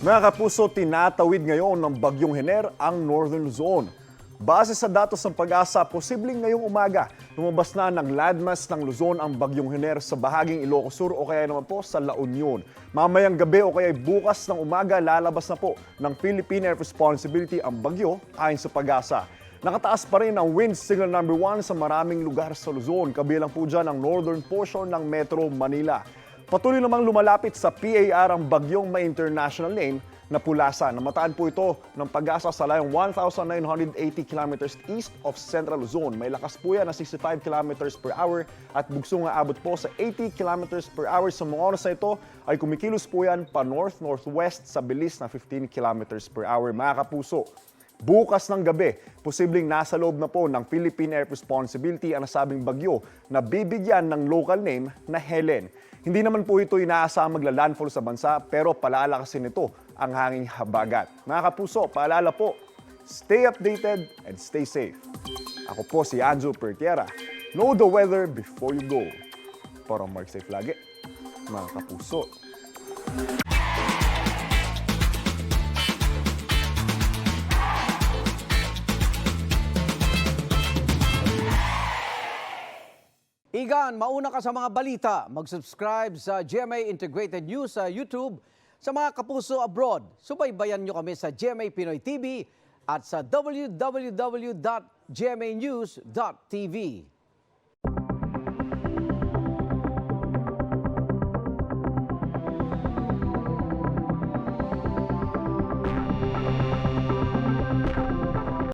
Mga kapuso, tinatawid ngayon ng Bagyong Hener ang Northern Luzon. Base sa datos ng Pag-asa, posibleng ngayong umaga, lumabas na ng landmass ng Luzon ang Bagyong Hener sa bahaging Ilocos Sur o kaya naman po sa La Union. Mamayang gabi o kaya bukas ng umaga, lalabas na po ng Philippine Air Responsibility ang bagyo ayon sa Pag-asa. Nakataas pa rin ang wind signal number 1 sa maraming lugar sa Luzon, kabilang po dyan ang northern portion ng Metro Manila. Patuloy namang lumalapit sa PAR ang bagyong may international name na Pulasa. Namataan po ito ng Pag-asa sa layong 1,980 kilometers east of Central Luzon. May lakas po yan na 65 kilometers per hour at bugsong aabot po sa 80 kilometers per hour. Sa mga oras na ito ay kumikilos po yan pa north-northwest sa bilis na 15 kilometers per hour. Mga kapuso, bukas ng gabi, posibleng nasa loob na po ng Philippine Air Responsibility ang nasabing bagyo na bibigyan ng local name na Helen. Hindi naman po ito inaasahang magla-landfall sa bansa pero palaalakasin nito ang hanging habagat. Mga kapuso, paalala po, stay updated and stay safe. Ako po si Anjo Pertiera. Know the weather before you go. Para mark safe lagi, mga kapuso. Igan, mauna ka sa mga balita. Mag-subscribe sa GMA Integrated News sa YouTube. Sa mga kapuso abroad, subaybayan nyo kami sa GMA Pinoy TV at sa www.gmanews.tv.